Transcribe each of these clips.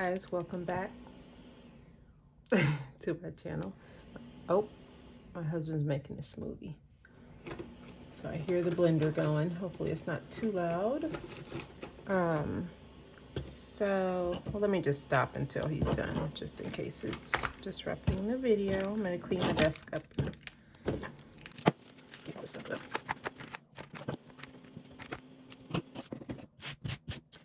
Guys, welcome back to my channel. Oh, my husband's making a smoothie, so I hear the blender going. Hopefully it's not too loud. Well, let me just stop until he's done, just in case it's disrupting the video. I'm gonna clean my desk up.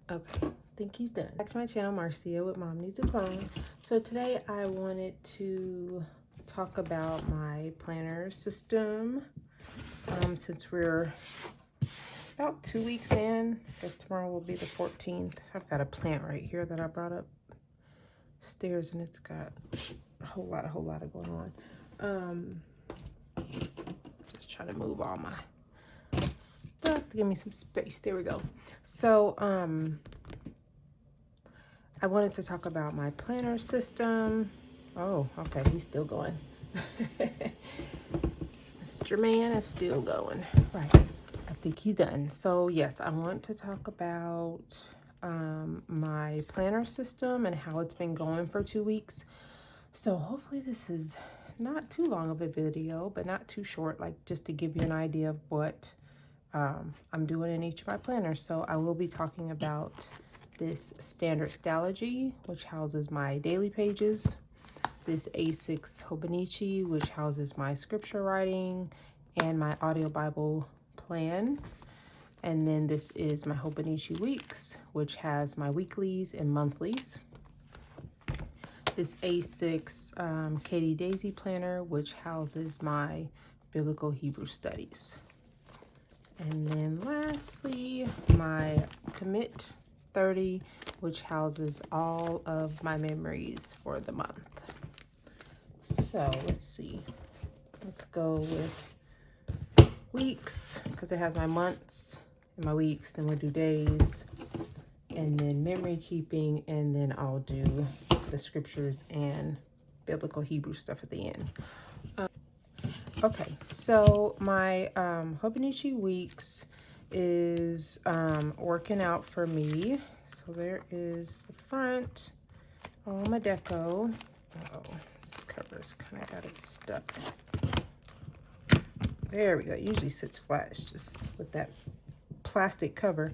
Okay, I think he's done. Back to my channel, Marcia with Mom Needs a Clone. So today I wanted to talk about my planner system. Since we're about 2 weeks in, I guess tomorrow will be the 14th. I've got a plant right here that I brought up stairs, and it's got a whole lot of going on. Just trying to move all my stuff to give me some space. There we go. So I wanted to talk about my planner system. Oh, okay, he's still going. Mr. Man is still going. Right, I think he's done. So yes, I want to talk about my planner system and how it's been going for 2 weeks. So hopefully this is not too long of a video, but not too short, like just to give you an idea of what I'm doing in each of my planners. So I will be talking about this standard Stalogy, which houses my daily pages, this A6 Hobonichi, which houses my scripture writing and my audio Bible plan. And then this is my Hobonichi Weeks, which has my weeklies and monthlies. This A6 Katie Daisy planner, which houses my biblical Hebrew studies. And then lastly, my Commit 30, which houses all of my memories for the month. So let's see. Let's go with weeks, because it has my months and my weeks. Then we'll do days, and then memory keeping, and then I'll do the scriptures and biblical Hebrew stuff at the end. Okay, so my Hobonichi Weeks is working out for me. So there is the front, all my deco. Uh-oh, this cover's kind of got it stuck. There we go. It usually sits flat. It's just with that plastic cover.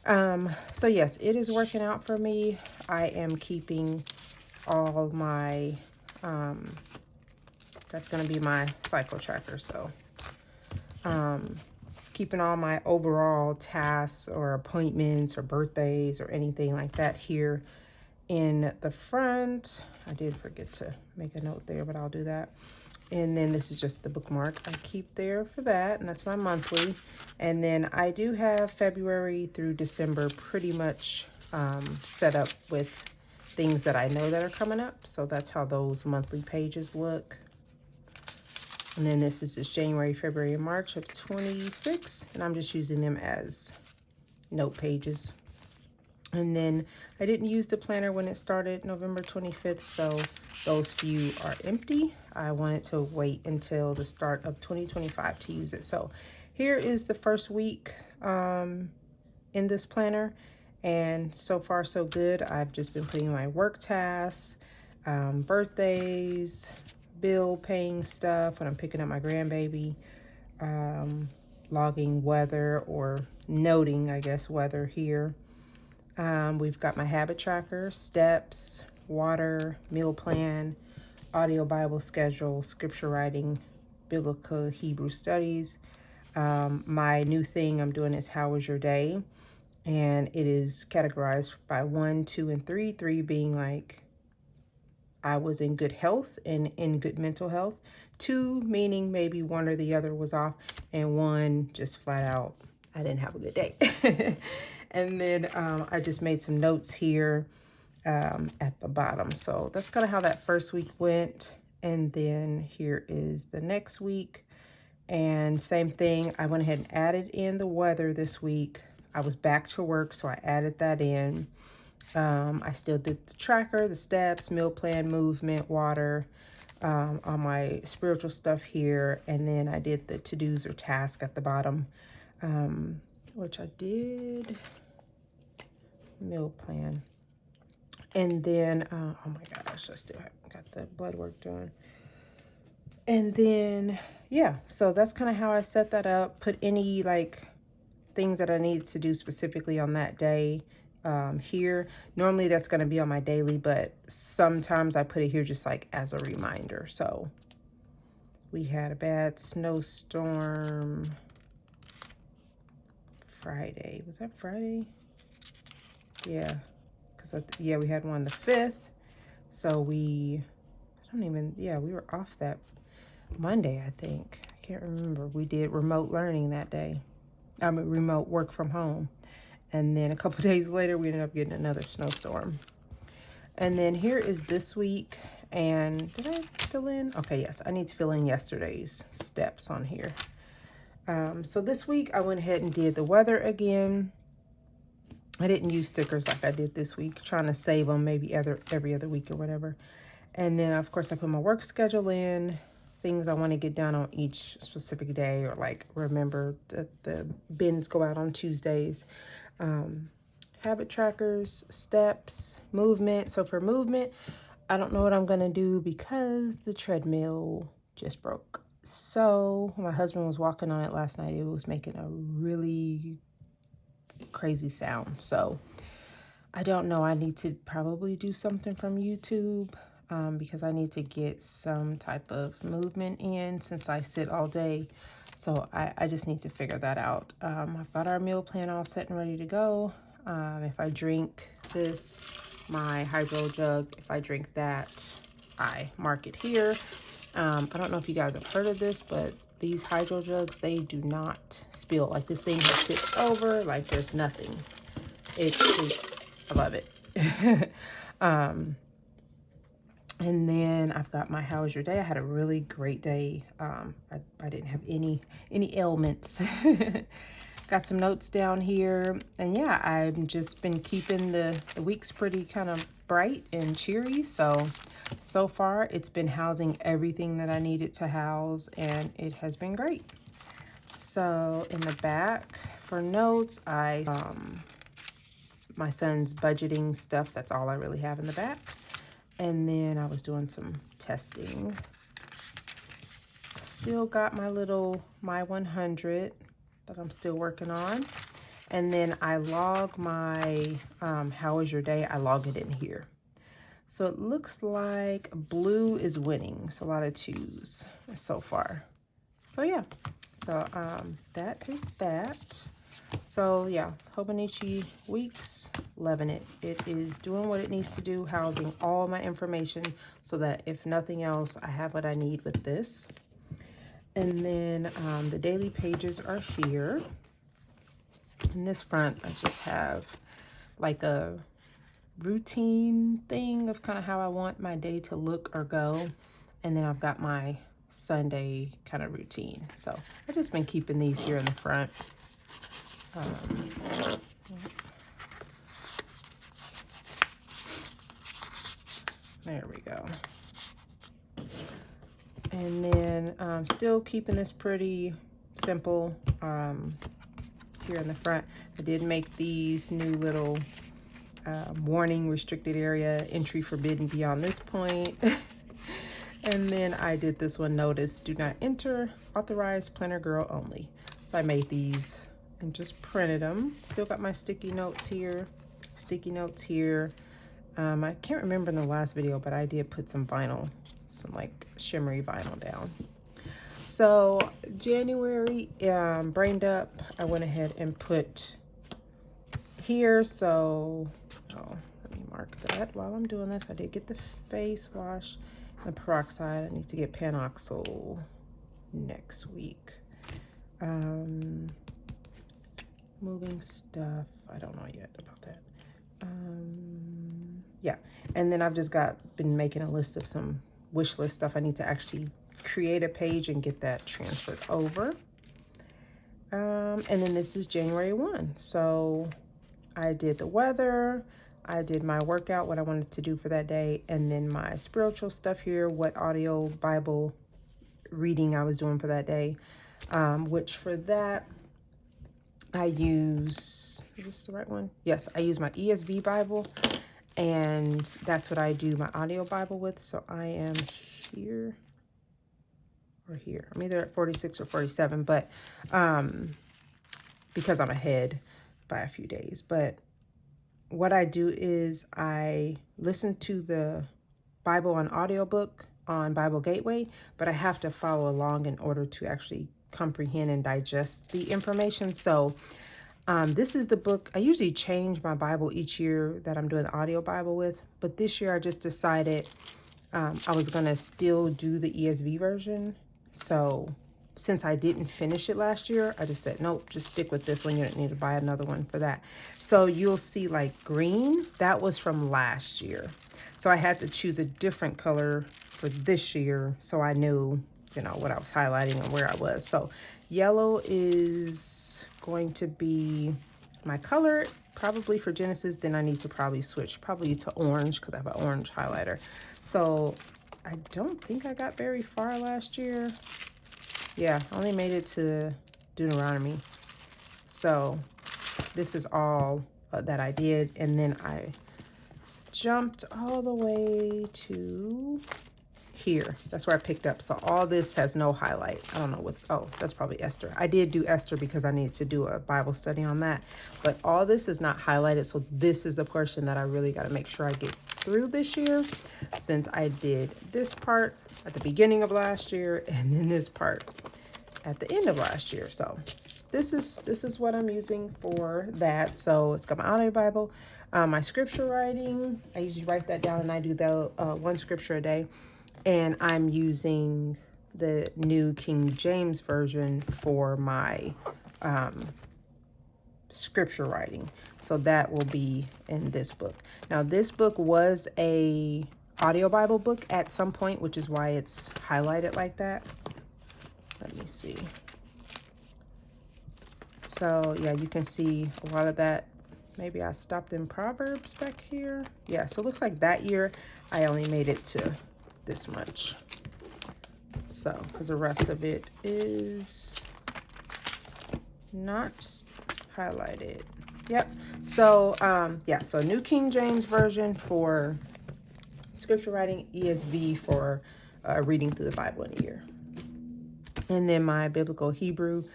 So yes, it is working out for me. I am keeping all of my, that's going to be my cycle tracker. So keeping all my overall tasks or appointments or birthdays or anything like that here in the front. I did forget to make a note there, but I'll do that. And then this is just the bookmark I keep there for that, and that's my monthly. And then I do have February through December pretty much set up with things that I know that are coming up. So that's how those monthly pages look. And then this is just January, February, and March of 26, and I'm just using them as note pages. And then I didn't use the planner when it started November 25th, so those few are empty. I wanted to wait until the start of 2025 to use it. So here is the first week in this planner, and so far so good. I've just been putting my work tasks, birthdays, bill paying stuff when I'm picking up my grandbaby, logging weather, or noting, I guess, weather here. We've got my habit tracker, steps, water, meal plan, audio Bible schedule, scripture writing, biblical Hebrew studies. My new thing I'm doing is How Was Your Day? And it is categorized by 1, 2, and 3. 3 being like I was in good health and in good mental health. 2 meaning maybe one or the other was off. And 1 just flat out, I didn't have a good day. And then I just made some notes here at the bottom. So that's kind of how that first week went. And then here is the next week. And same thing, I went ahead and added in the weather this week. I was back to work, so I added that in. I still did the tracker, the steps, meal plan, movement, water, on my spiritual stuff here. And then I did the to-dos or task at the bottom, which I did meal plan. And then, oh my gosh, I still haven't got the blood work done. And then, yeah, so that's kind of how I set that up. Put any like things that I need to do specifically on that day here. Normally that's going to be on my daily, but sometimes I put it here just like as a reminder. So we had a bad snowstorm Friday. Was that Friday? Yeah. Because, yeah, we had one the 5th. So we were off that Monday, I think. I can't remember. We did remote learning that day. I mean, remote work from home. And then a couple days later, we ended up getting another snowstorm. And then here is this week. And did I fill in? Okay, yes, I need to fill in yesterday's steps on here. So this week, I went ahead and did the weather again. I didn't use stickers like I did this week, trying to save them maybe every other week or whatever. And then, of course, I put my work schedule in, things I want to get done on each specific day, or like remember that the bins go out on Tuesdays. Habit trackers, steps, movement. So for movement, I don't know what I'm going to do because the treadmill just broke. So my husband was walking on it last night. It was making a really crazy sound. So I don't know. I need to probably do something from YouTube because I need to get some type of movement in since I sit all day. So I just need to figure that out. I've got our meal plan all set and ready to go. If I drink this, my hydro jug, if I drink that, I mark it here. I don't know if you guys have heard of this, but these hydro jugs, they do not spill. Like this thing just sits over like there's nothing. It's I love it. And then I've got my how was your day? I had a really great day. I didn't have any ailments. Got some notes down here. And yeah, I've just been keeping the weeks pretty kind of bright and cheery. So far it's been housing everything that I needed to house, and it has been great. So in the back for notes, my son's budgeting stuff. That's all I really have in the back. And then I was doing some testing. Still got my little My 100 that I'm still working on. And then I log my how was your day? I log it in here. So it looks like blue is winning. So a lot of 2s so far. So yeah. So that is that. So yeah, Hobonichi Weeks, loving it. It is doing what it needs to do, housing all my information so that if nothing else, I have what I need with this. And then the daily pages are here. In this front, I just have like a routine thing of kind of how I want my day to look or go. And then I've got my Sunday kind of routine. So I've just been keeping these here in the front. There we go. And then still keeping this pretty simple here in the front. I did make these new little warning, restricted area, entry forbidden beyond this point. And then I did this one, notice, do not enter, authorized planner girl only. So I made these and just printed them. Still got my sticky notes here. I can't remember in the last video, but I did put some vinyl, some like shimmery vinyl down. So January, brained up, I went ahead and put here. So, let me mark that while I'm doing this. I did get the face wash, the peroxide. I need to get Panoxyl next week. Moving stuff, I don't know yet about that. Yeah, and then I've just been making a list of some wish list stuff. I need to actually create a page and get that transferred over. And then this is January 1. So I did the weather, I did my workout, what I wanted to do for that day, and then my spiritual stuff here, what audio Bible reading I was doing for that day, which for that, I use, is this the right one? Yes, I use my ESV Bible, And that's what I do my audio Bible with. So I am here or here. I'm either at 46 or 47, but because I'm ahead by a few days. But what I do is I listen to the Bible on audiobook on Bible Gateway, but I have to follow along in order to actually comprehend and digest the information. So this is the book. I usually change my Bible each year that I'm doing the audio Bible with, but this year I just decided I was going to still do the ESV version. So since I didn't finish it last year, I just said, nope, just stick with this one. You don't need to buy another one for that. So you'll see like green, that was from last year. So I had to choose a different color for this year so I knew, you know, what I was highlighting and where I was. So yellow is going to be my color probably for Genesis. Then I need to probably switch probably to orange because I have an orange highlighter. So I don't think I got very far last year. Yeah, I only made it to Deuteronomy. So this is all that I did. And then I jumped all the way to here. That's where I picked up. So all this has no highlight. I don't know what, oh, that's probably Esther. I did do Esther because I needed to do a Bible study on that. But all this is not highlighted. So this is the portion that I really got to make sure I get through this year, since I did this part at the beginning of last year and then this part at the end of last year. So this is what I'm using for that. So it's got my audio Bible, my scripture writing. I usually write that down and I do the one scripture a day. And I'm using the New King James Version for my scripture writing. So that will be in this book. Now, this book was a audio Bible book at some point, which is why it's highlighted like that. Let me see. So yeah, you can see a lot of that. Maybe I stopped in Proverbs back here. Yeah, so it looks like that year I only made it to this much. So, because the rest of it is not highlighted. Yep. So, yeah, so New King James Version for scripture writing, ESV for reading through the Bible in a year. And then my biblical Hebrew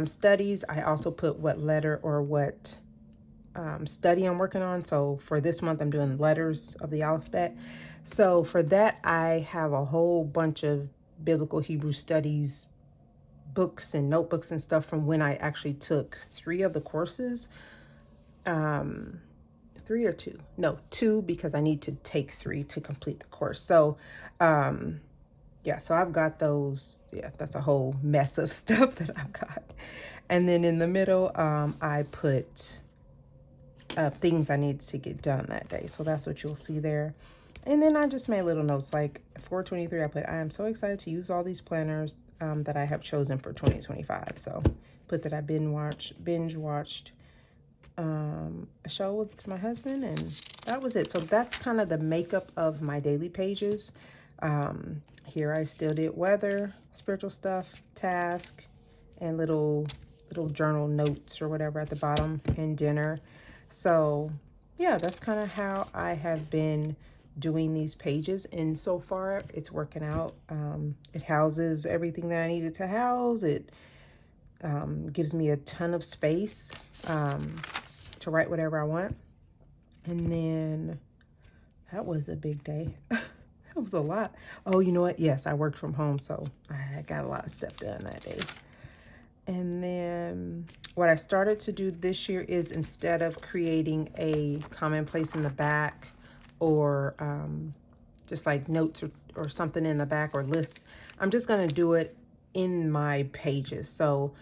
studies, I also put what letter or what study I'm working on. So for this month, I'm doing letters of the alphabet. So for that, I have a whole bunch of biblical Hebrew studies books and notebooks and stuff from when I actually took 3 of the courses. 3 or 2? No, 2, because I need to take 3 to complete the course. So yeah, so I've got those. Yeah, that's a whole mess of stuff that I've got. And then in the middle, I put things I need to get done that day. So that's what you'll see there. And then I just made little notes like 423. I put, I am so excited to use all these planners that I have chosen for 2025. So put that I binge watched a show with my husband, and that was it. So that's kind of the makeup of my daily pages. Here I still did weather, spiritual stuff, task, and little journal notes or whatever at the bottom, and dinner. So yeah, that's kind of how I have been doing these pages, and so far it's working out. It houses everything that I needed to house. It gives me a ton of space to write whatever I want. And then that was a big day. That was a lot. Oh, you know what? Yes, I worked from home, so I got a lot of stuff done that day. And then what I started to do this year is, instead of creating a commonplace in the back or just like notes or something in the back or lists, I'm just going to do it in my pages. So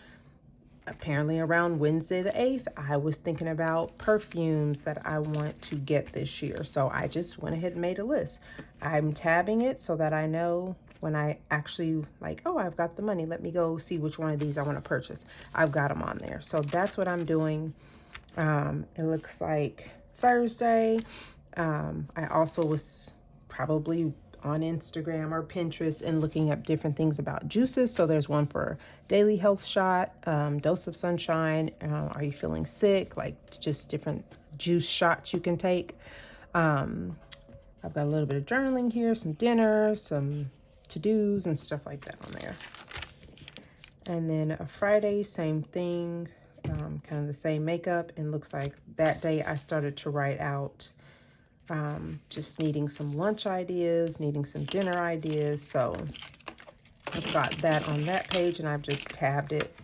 apparently around Wednesday the 8th, I was thinking about perfumes that I want to get this year. So I just went ahead and made a list. I'm tabbing it so that I know when I actually like, oh, I've got the money, let me go see which one of these I want to purchase. I've got them on there. So that's what I'm doing. It looks like Thursday. I also was probably on Instagram or Pinterest and looking up different things about juices. So there's one for daily health shot, dose of sunshine. Are you feeling sick? Like just different juice shots you can take. I've got a little bit of journaling here, some dinner, some to-dos and stuff like that on there. And then a Friday, same thing, kind of the same makeup. And looks like that day I started to write out just needing some lunch ideas, needing some dinner ideas. So I've got that on that page and I've just tabbed it.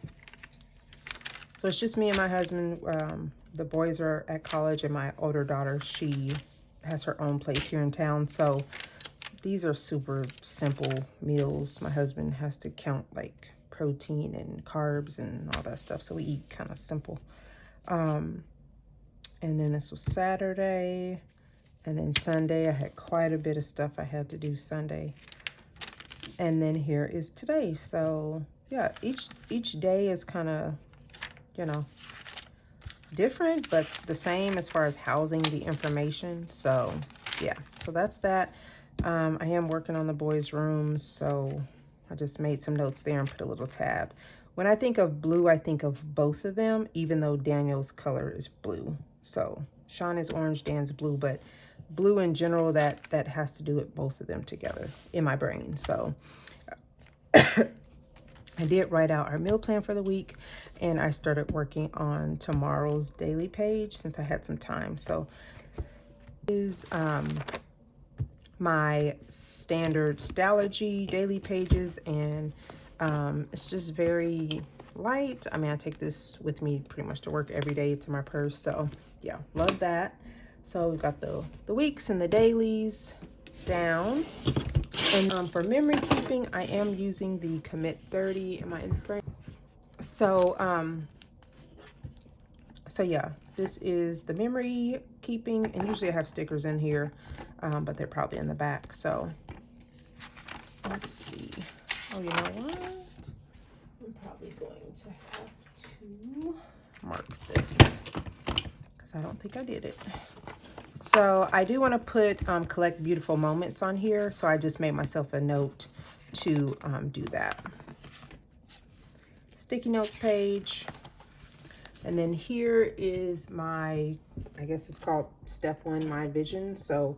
So it's just me and my husband. The boys are at college and my older daughter, she has her own place here in town. So these are super simple meals. My husband has to count like protein and carbs and all that stuff. So we eat kind of simple. And then this was Saturday. And then Sunday, I had quite a bit of stuff I had to do Sunday. And then here is today. So yeah, each day is kind of, you know, different, but the same as far as housing the information. So yeah, so that's that. I am working on the boys' rooms, so I just made some notes there and put a little tab. When I think of blue, I think of both of them, even though Daniel's color is blue. So Sean is orange, Dan's blue, but blue in general, that has to do with both of them together in my brain. So I did write out our meal plan for the week, and I started working on tomorrow's daily page since I had some time. So is my standard Stalogy daily pages, and it's just very light. I mean, I take this with me pretty much to work every day. It's in my purse. So yeah, love that. So we've got the weeks and the dailies down. And for memory keeping, I am using the Commit 30 in my frame. So so yeah, this is the memory keeping, and usually I have stickers in here, but they're probably in the back. So let's see. Oh, you know what? I'm probably going to have to mark this because I don't think I did it. So I do want to put collect beautiful moments on here. So I just made myself a note to do that. Sticky notes page. And then here is my, I guess it's called step 1, my vision. So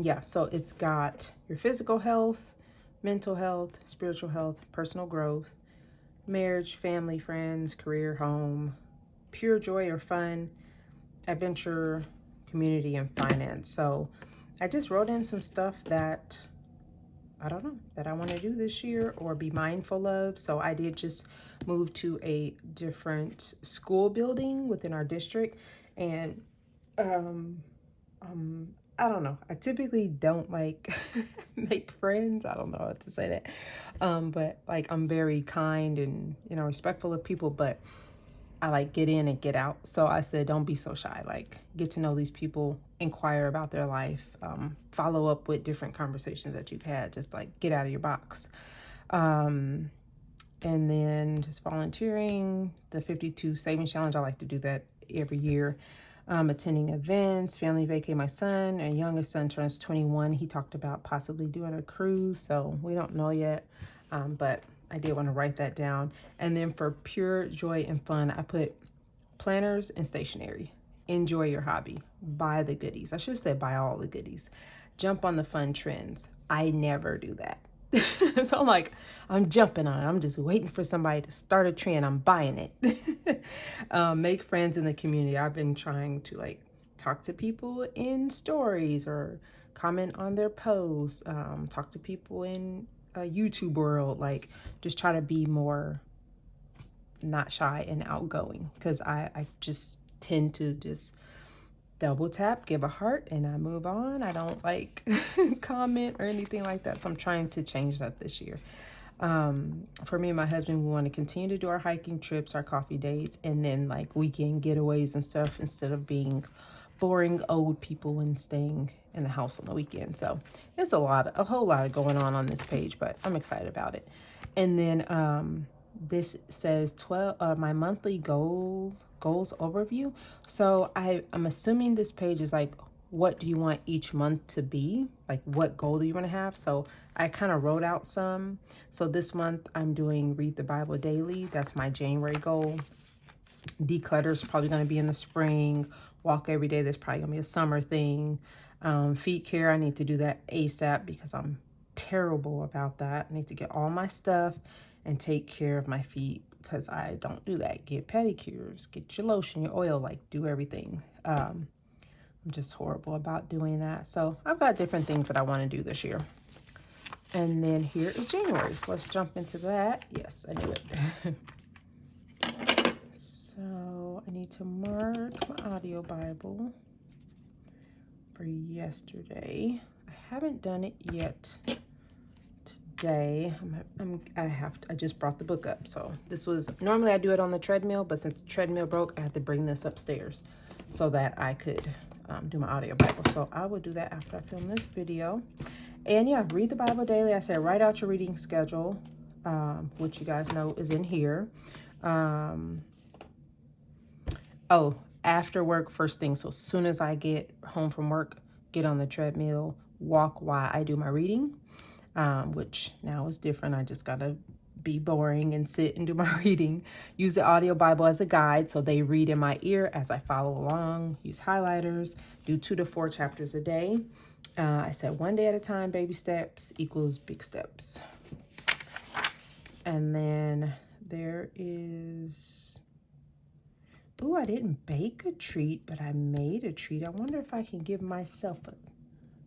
yeah, so it's got your physical health, mental health, spiritual health, personal growth, marriage, family, friends, career, home, pure joy or fun, adventure, community, and finance. So I just wrote in some stuff that I don't know that I want to do this year or be mindful of. So I did just move to a different school building within our district, and I don't know. I typically don't like make friends. I don't know how to say that. But like I'm very kind and, you know, respectful of people, but I like get in and get out. So I said, don't be so shy. Like get to know these people, inquire about their life, follow up with different conversations that you've had. Just like get out of your box. And then just volunteering, the 52 savings challenge. I like to do that every year. Attending events, family vacay. My son, our youngest son, turns 21. He talked about possibly doing a cruise. So we don't know yet, but I did want to write that down. And then for pure joy and fun, I put planners and stationery. Enjoy your hobby. Buy the goodies. I should have said buy all the goodies. Jump on the fun trends. I never do that. So I'm like, I'm jumping on it. I'm just waiting for somebody to start a trend. I'm buying it. Make friends in the community. I've been trying to like talk to people in stories or comment on their posts. Talk to people in YouTube world, like just try to be more not shy and outgoing, because I just tend to just double tap, give a heart, and I move on. I don't like comment or anything like that. So I'm trying to change that this year. For me and my husband, we want to continue to do our hiking trips, our coffee dates, and then like weekend getaways and stuff instead of being boring old people and staying in the house on the weekend. So there's a whole lot going on this page, but I'm excited about it. And then this says 12 my monthly goals overview. So I'm assuming this page is like, what do you want each month to be? Like what goal do you want to have? So I kind of wrote out some. So this month I'm doing read the Bible daily. That's my January goal. Declutter is probably going to be in the spring. walk every day. That's probably gonna be a summer thing. Feet care, I need to do that ASAP because I'm terrible about that. I need to get all my stuff and take care of my feet because I don't do that. Get pedicures, get your lotion, your oil, like do everything. I'm just horrible about doing that. So I've got different things that I want to do this year. And then here is January. So let's jump into that. Yes, I knew it. So I need to mark my audio Bible for yesterday. I haven't done it yet today. I just brought the book up. So this was, normally I do it on the treadmill, but since the treadmill broke, I had to bring this upstairs so that I could do my audio Bible. So I will do that after I film this video. And yeah, read the Bible daily. I said write out your reading schedule, which you guys know is in here. Oh, after work, first thing. So as soon as I get home from work, get on the treadmill, walk while I do my reading, which now is different. I just got to be boring and sit and do my reading. Use the audio Bible as a guide. So they read in my ear as I follow along. Use highlighters. Do 2 to 4 chapters a day. I said 1 day at a time, baby steps equals big steps. And then there is... Ooh, I didn't bake a treat, but I made a treat. I wonder if I can give myself a...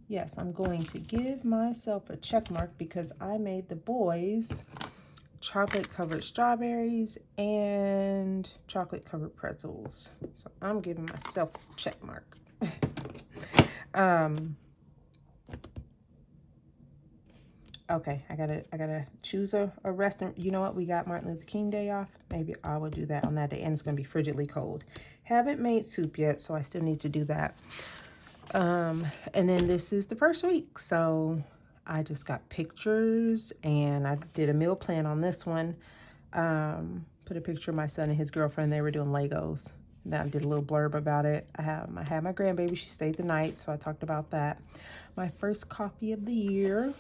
Yes, I'm going to give myself a check mark because I made the boys chocolate-covered strawberries and chocolate-covered pretzels. So I'm giving myself a check mark. Okay, I gotta choose a restaurant. You know what? We got Martin Luther King Day off. Maybe I will do that on that day, and it's gonna be frigidly cold. Haven't made soup yet, so I still need to do that. And then this is the first week, so I just got pictures, and I did a meal plan on this one. Put a picture of my son and his girlfriend. They were doing Legos. Then I did a little blurb about it. I had my grandbaby. She stayed the night, so I talked about that. My first coffee of the year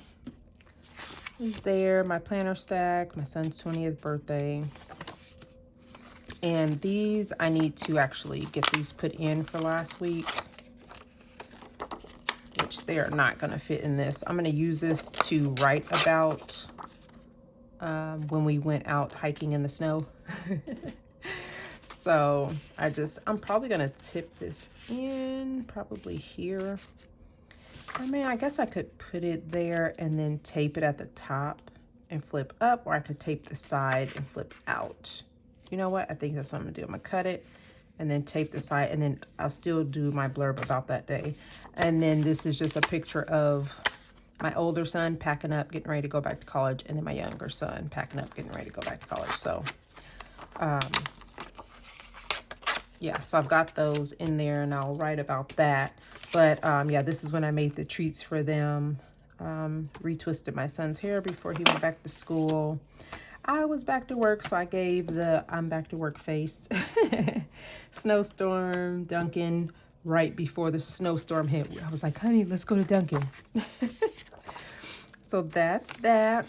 is there. My planner stack, my son's 20th birthday. And these, I need to actually get these put in for last week, which they are not going to fit in this. I'm going to use this to write about when we went out hiking in the snow. So I'm probably going to tip this in probably here. I mean, I guess I could put it there and then tape it at the top and flip up, or I could tape the side and flip out. You know what? I think that's what I'm gonna do. I'm gonna cut it and then tape the side, and then I'll still do my blurb about that day. And then this is just a picture of my older son packing up, getting ready to go back to college, and then my younger son packing up, getting ready to go back to college. So, yeah, so I've got those in there, and I'll write about that. But yeah, this is when I made the treats for them. Retwisted my son's hair before he went back to school. I was back to work, so I gave the I'm back to work face. Snowstorm, Duncan, right before the snowstorm hit. I was like, honey, let's go to Duncan. So that's that.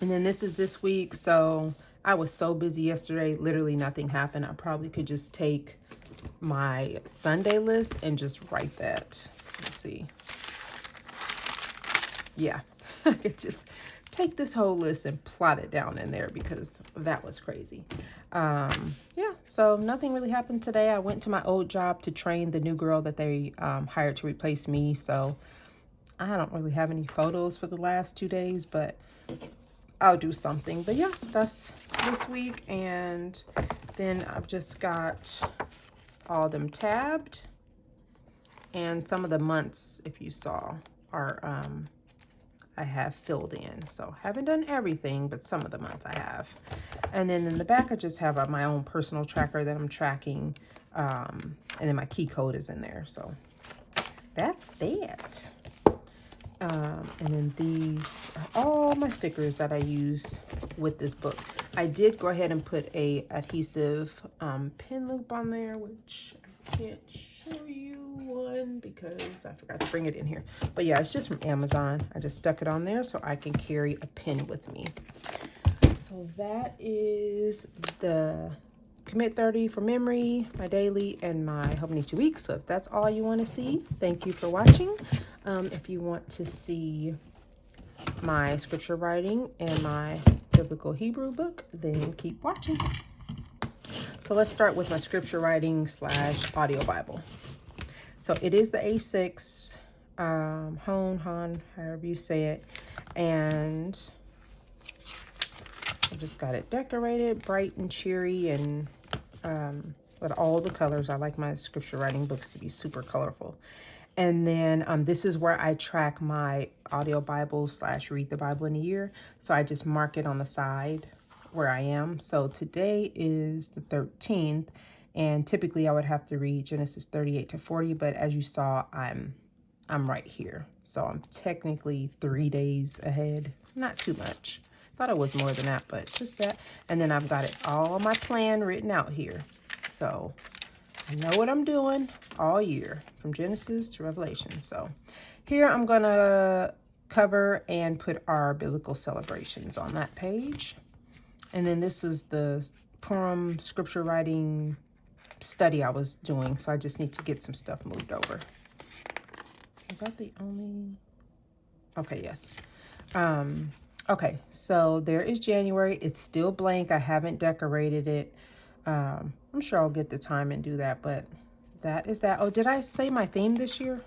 And then this is this week. So I was so busy yesterday, literally nothing happened. I probably could just take my Sunday list and just write that. Let's see. Yeah, I could just take this whole list and plot it down in there because that was crazy. Yeah, so nothing really happened today. I went to my old job to train the new girl that they hired to replace me. So I don't really have any photos for the last 2 days, but I'll do something. But yeah, that's this week. And then I've just got all them tabbed, and some of the months, if you saw, are I have filled in. So haven't done everything, but some of the months I have. And then in the back, I just have my own personal tracker that I'm tracking, and then my key code is in there. So that's that. And then these are all my stickers that I use with this book. I did go ahead and put a adhesive pin loop on there, which I can't show you one because I forgot to bring it in here. But yeah, it's just from Amazon. I just stuck it on there so I can carry a pin with me. So that is the Commit 30 for memory, my daily, and my Hobonichi Weeks. So if that's all you want to see, thank you for watching. If you want to see my scripture writing and my biblical Hebrew book, then keep watching. So let's start with my scripture writing / audio Bible. So it is the A6, Han, however you say it. And I just got it decorated, bright and cheery, and with all the colors. I like my scripture writing books to be super colorful. And then this is where I track my audio Bible / read the Bible in a year. So I just mark it on the side where I am. So today is the 13th, and typically I would have to read Genesis 38 to 40, but as you saw, I'm right here. So I'm technically 3 days ahead. Not too much. Thought it was more than that, but just that. And then I've got it all my plan written out here. So I know what I'm doing all year from Genesis to Revelation. So here I'm going to cover and put our biblical celebrations on that page. And then this is the Purim scripture writing study I was doing. So I just need to get some stuff moved over. Is that the only? Okay, yes. Okay, so there is January. It's still blank. I haven't decorated it. I'm sure I'll get the time and do that, but that is that. Oh, did I say my theme this year?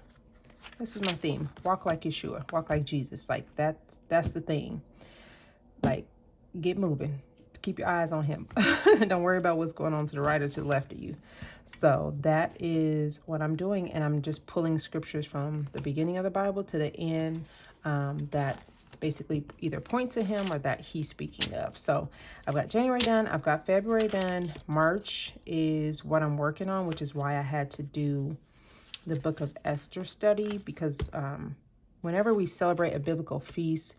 This is my theme. Walk like Yeshua. Walk like Jesus. Like that's the thing. Like, get moving. Keep your eyes on him. Don't worry about what's going on to the right or to the left of you. So that is what I'm doing. And I'm just pulling scriptures from the beginning of the Bible to the end that basically either point to him or that he's speaking of. So I've got January done. I've got February done. March is what I'm working on, which is why I had to do the Book of Esther study, because whenever we celebrate a biblical feast,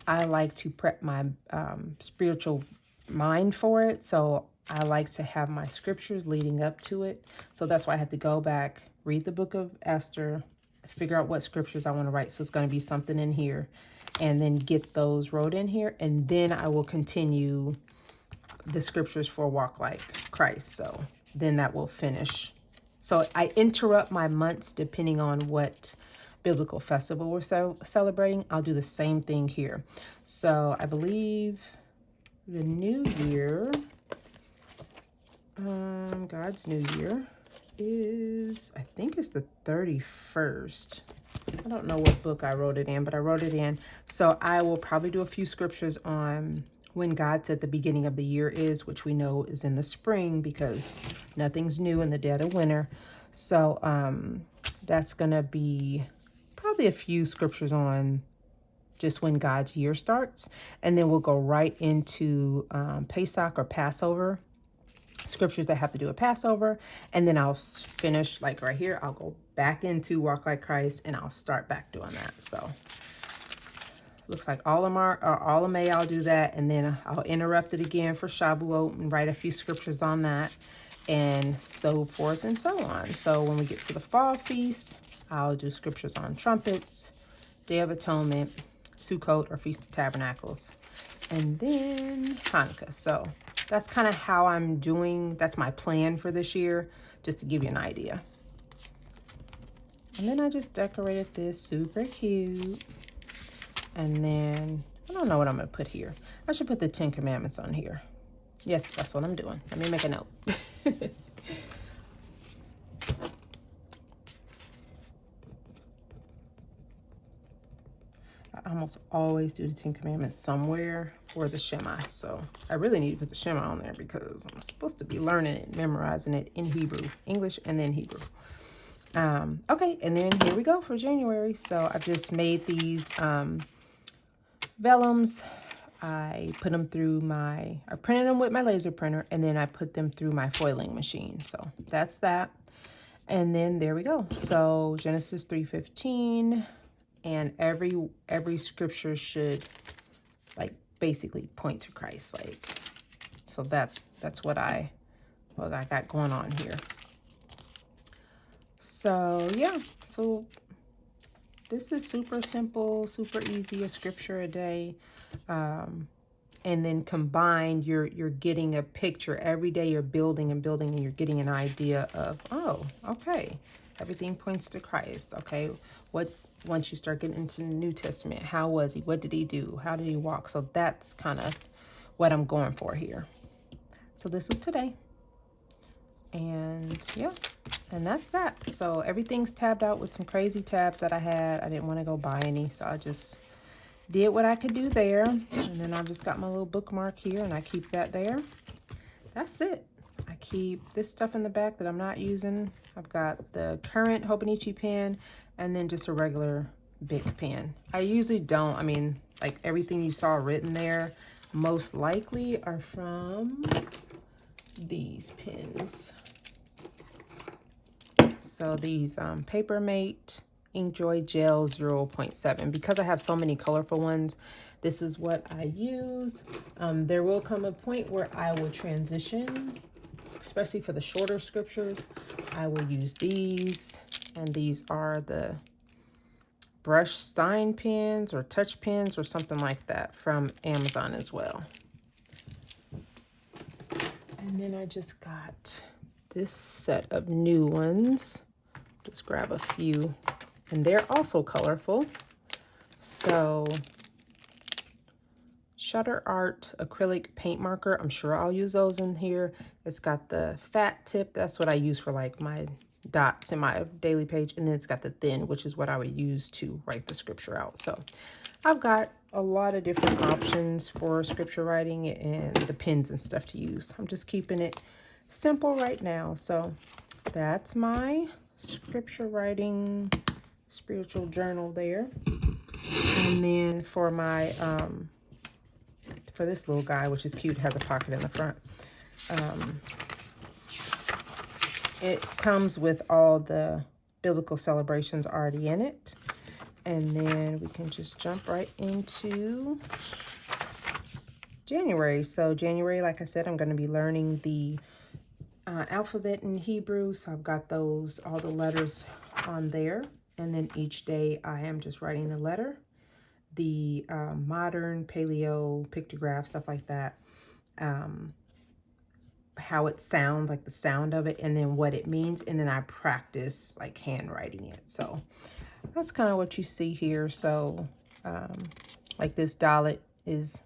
I like to prep my spiritual mind for it. So I like to have my scriptures leading up to it. So that's why I had to go back, read the Book of Esther, figure out what scriptures I want to write. So it's going to be something in here, and then get those wrote in here. And then I will continue the scriptures for Walk Like Christ. So then that will finish. So I interrupt my months depending on what biblical festival we're celebrating. I'll do the same thing here. So I believe the new year, God's new year is, I think it's the 31st. I don't know what book I wrote it in, but I wrote it in. So I will probably do a few scriptures on when God said the beginning of the year is, which we know is in the spring because nothing's new in the dead of winter. So that's going to be probably a few scriptures on just when God's year starts. And then we'll go right into Pesach or Passover, scriptures that have to do with Passover. And then I'll finish like right here. I'll go back into Walk Like Christ and I'll start back doing that. So looks like all of May I'll do that. And then I'll interrupt it again for Shavuot and write a few scriptures on that, and so forth and so on. So when we get to the fall feast, I'll do scriptures on trumpets, Day of Atonement, Sukkot or Feast of Tabernacles, and then Hanukkah. So that's kind of how I'm doing. That's my plan for this year, just to give you an idea. And then I just decorated this super cute. And then I don't know what I'm going to put here. I should put the 10 Commandments on here. Yes, that's what I'm doing. Let me make a note. I almost always do the 10 Commandments somewhere, or the Shema. So I really need to put the Shema on there because I'm supposed to be learning it, memorizing it in Hebrew, English, and then Hebrew. Okay, and then here we go for January. So I've just made these vellums. I put them through I printed them with my laser printer, and then I put them through my foiling machine. So that's that. And then there we go. So Genesis 3:15, and every scripture should like basically point to Christ. Like, so that's what I got going on here. So yeah, so this is super simple, super easy, a scripture a day. and then combined, you're getting a picture. Every day you're building and building, and you're getting an idea of, oh, okay, everything points to Christ. Okay, what, once you start getting into the New Testament, how was he? What did he do? How did he walk? So that's kind of what I'm going for here. So this was today. And yeah, and that's that. So everything's tabbed out with some crazy tabs that I had. I didn't want to go buy any, so I just did what I could do there. And then I've just got my little bookmark here, and I keep that there. That's it. I keep this stuff in the back that I'm not using. I've got the current Hobonichi pen, and then just a regular Bic pen. I usually don't, I mean, like everything you saw written there most likely are from these pens. So these Papermate Inkjoy Gel 0.7. Because I have so many colorful ones, this is what I use. There will come a point where I will transition, especially for the shorter scriptures. I will use these, and these are the brush sign pens or touch pens or something like that from Amazon as well. And then I just got this set of new ones. Just grab a few, and they're also colorful. So Shutter Art acrylic paint marker. I'm sure I'll use those in here. It's got the fat tip. That's what I use for like my dots in my daily page. And then it's got the thin, which is what I would use to write the scripture out. So I've got a lot of different options for scripture writing and the pens and stuff to use. I'm just keeping it simple right now. So that's my scripture writing spiritual journal there. And then for my for this little guy, which is cute, has a pocket in the front, it comes with all the biblical celebrations already in it. And then we can just jump right into January. So January, like I said, I'm going to be learning the alphabet in Hebrew. So I've got those, all the letters on there. And then each day I am just writing the letter, the modern, paleo, pictograph, stuff like that. How it sounds, like the sound of it, and then what it means. And then I practice like handwriting it. So that's kind of what you see here. So like this Dalit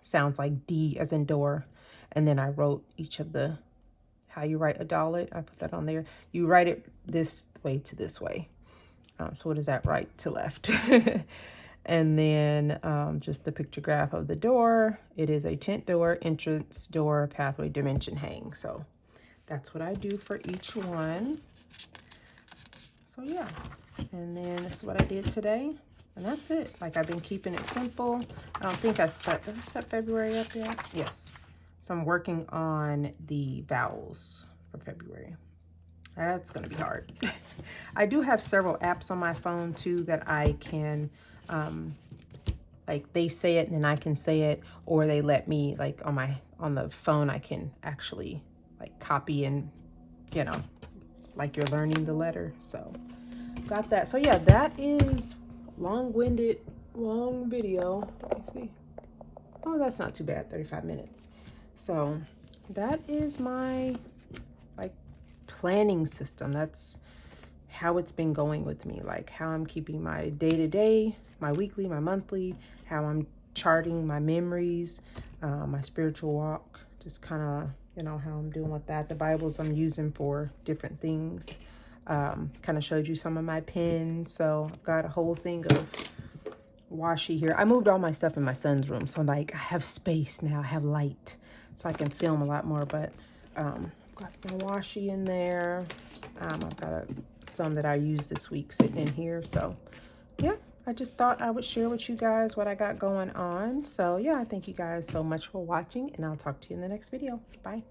sounds like D as in door. And then I wrote each of the, how you write a Dalit. I put that on there. You write it this way to this way. So what is that? Right to left. And then just the pictograph of the door. It is a tent door, entrance door, pathway, dimension, hang. So that's what I do for each one. So yeah. And then this is what I did today. And that's it. Like, I've been keeping it simple. I don't think did I set February up yet? Yes. So I'm working on the vowels for February. That's going to be hard. I do have several apps on my phone too that I can, like they say it and then I can say it, or they let me, like on the phone, I can actually like copy and, you know, like you're learning the letter. So got that. So yeah, that is long-winded, long video. Let me see. Oh, that's not too bad. 35 minutes. So that is my like planning system. That's how it's been going with me, like how I'm keeping my day-to-day, my weekly, my monthly, how I'm charting my memories, my spiritual walk, just kind of, you know, how I'm doing with that. The Bibles I'm using for different things. Kind of showed you some of my pens. So I've got a whole thing of washi here. I moved all my stuff in my son's room, so like I have space now, I have light, so I can film a lot more. But I've got my washi in there. I've got some that I used this week sitting in here. So yeah, I just thought I would share with you guys what I got going on. So yeah, I thank you guys so much for watching, and I'll talk to you in the next video. Bye.